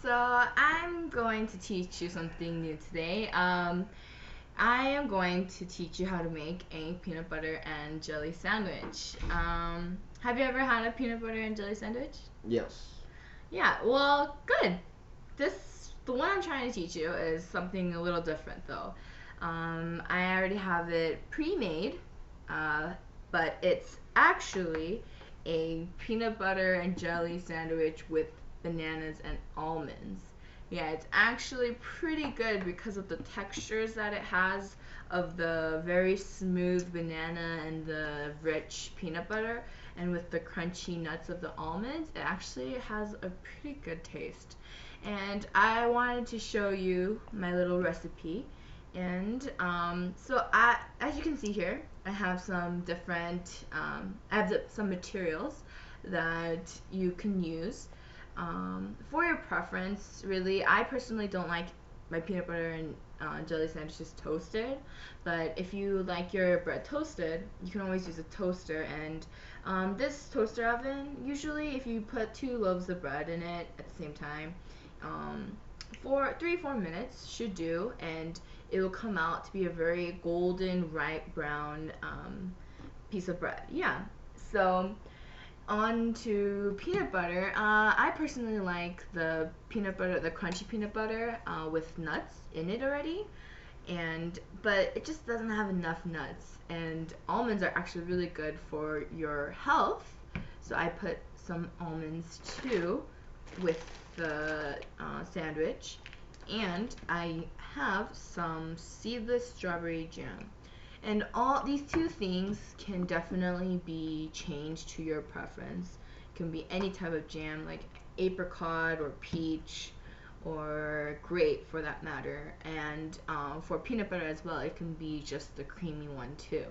So I'm going to teach you something new today. I am going to teach you how to make a peanut butter and jelly sandwich. Have you ever had a peanut butter and jelly sandwich? Yes. Yeah, well, good. The one I'm trying to teach you is something a little different though. I already have it pre-made, uh, but it's actually a peanut butter and jelly sandwich with bananas and almonds. Yeah, it's actually pretty good because of the textures that it has of the very smooth banana and the rich peanut butter, and with the crunchy nuts of the almonds, it actually has a pretty good taste. And I wanted to show you my little recipe. And as you can see here, I have some different, some materials that you can use for your preference. Really, I personally don't like my peanut butter and jelly sandwiches toasted, but if you like your bread toasted, you can always use a toaster. And this toaster oven, usually if you put 2 loaves of bread in it at the same time, um, for 3 4 minutes should do, and it will come out to be a very golden ripe brown piece of bread. Yeah. So on to peanut butter. I personally like the peanut butter, the crunchy peanut butter with nuts in it already, and but it just doesn't have enough nuts. And almonds are actually really good for your health, so I put some almonds too with the sandwich, and I have some seedless strawberry jam. And all these two things can definitely be changed to your preference. It can be any type of jam, like apricot or peach or grape for that matter. And for peanut butter as well, it can be just the creamy one too.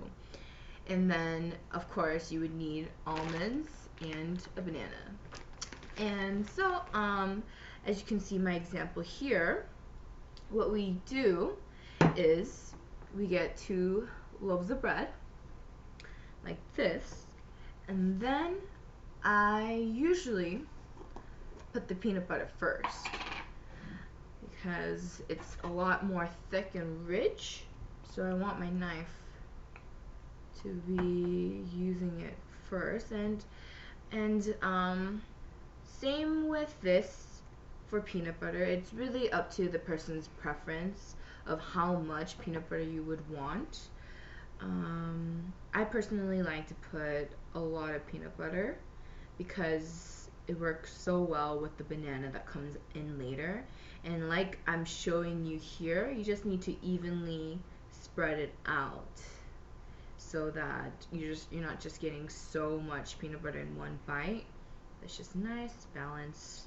And then, of course, you would need almonds and a banana. And so, as you can see my example here, what we do is we get 2 loaves of bread, like this, and then I usually put the peanut butter first because it's a lot more thick and rich, so I want my knife to be using it first. And same with this for peanut butter. It's really up to the person's preference of how much peanut butter you would want. I personally like to put a lot of peanut butter because it works so well with the banana that comes in later. And like I'm showing you here, you just need to evenly spread it out so that you're not just getting so much peanut butter in one bite. It's just nice balance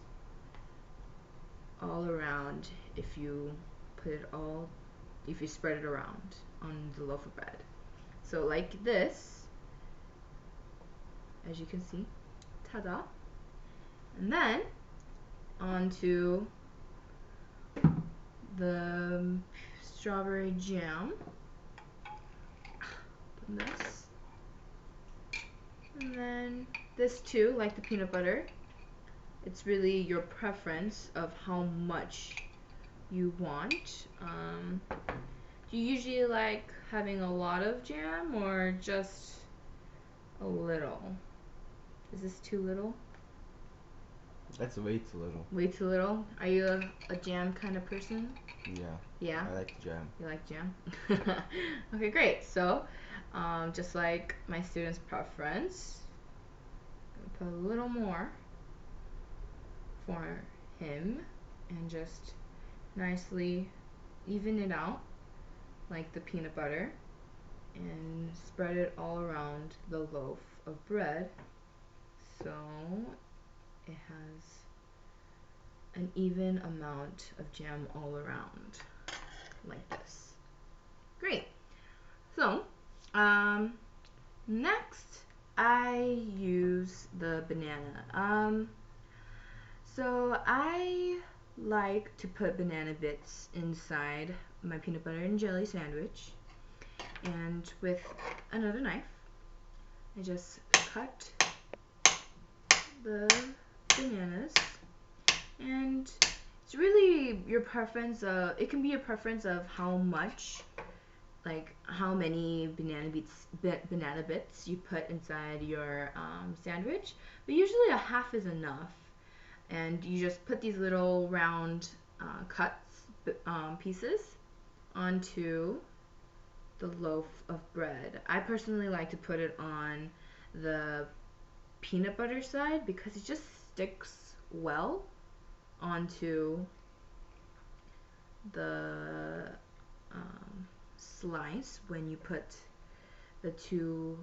all around if you spread it around on the loaf of bread. So like this, as you can see, ta-da. And then onto the strawberry jam. This. And then this too, like the peanut butter. It's really your preference of how much you want. Do you usually like having a lot of jam or just a little? Is this too little? That's way too little. Way too little? Are you a jam kind of person? Yeah. Yeah? I like jam. You like jam? Okay, great. So, just like my student's preference, I'm gonna put a little more for him and just nicely even it out like the peanut butter and spread it all around the loaf of bread so it has an even amount of jam all around like this. Great. So next I use the banana. So I like to put banana bits inside my peanut butter and jelly sandwich, and with another knife I just cut the bananas, and it's really your preference. It can be your preference of how much, like how many banana bits you put inside your sandwich. But usually a half is enough, and you just put these little round cuts pieces onto the loaf of bread. I personally like to put it on the peanut butter side because it just sticks well onto the slice when you put the two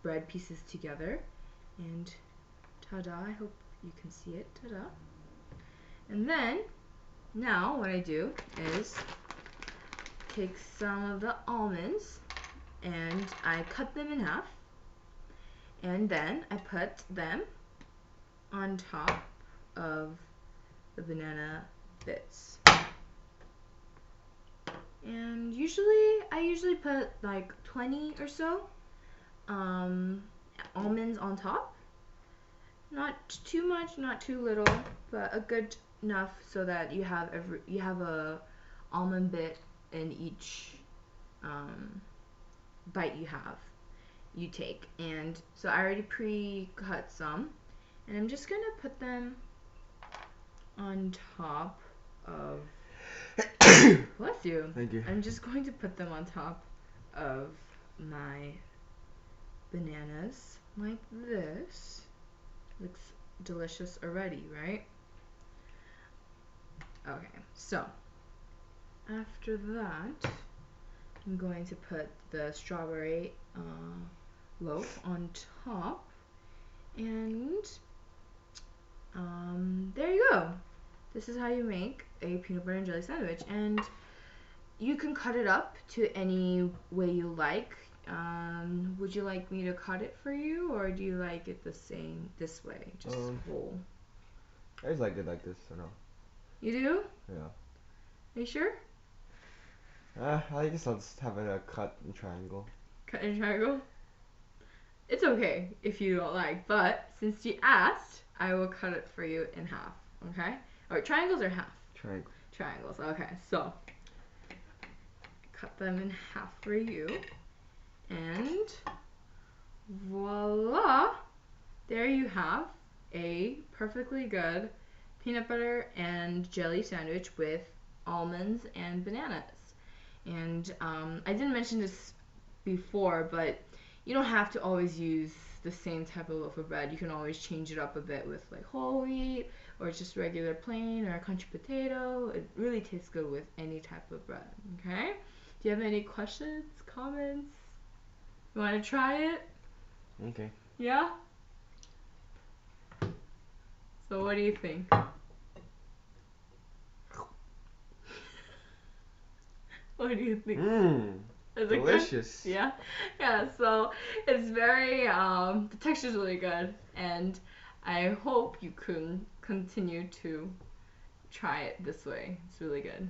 bread pieces together. And ta-da, I hope you can see it, ta-da. And then, now what I do is take some of the almonds and I cut them in half, and then I put them on top of the banana bits. And I usually put like 20 or so almonds on top. Not too much, not too little, but a good enough so that you have a almond bit in each bite you take. And so I already pre-cut some, and I'm just gonna put them on top of bless you. Thank you. I'm just going to put them on top of my bananas like this. Looks delicious already, right? Okay, so after that, I'm going to put the strawberry loaf on top, and there you go. This is how you make a peanut butter and jelly sandwich, and you can cut it up to any way you like. Would you like me to cut it for you, or do you like it the same this way, just whole? I just like it like this, I know. You do? Yeah. Are you sure? I guess I'll just have it cut in triangle. Cut in triangle? It's okay if you don't like, but since you asked, I will cut it for you in half, okay? Or triangles or half? Triangle. Triangles, okay. So, cut them in half for you, and voila! There you have a perfectly good peanut butter and jelly sandwich with almonds and bananas. And I didn't mention this before, but you don't have to always use the same type of loaf of bread. You can always change it up a bit with like whole wheat or just regular plain or country potato. It really tastes good with any type of bread, okay? Do you have any questions, comments? You want to try it? Okay. Yeah? So what do you think? What do you think? Is it delicious. Good? Yeah? Yeah, so it's very, the texture's really good, and I hope you can continue to try it this way. It's really good.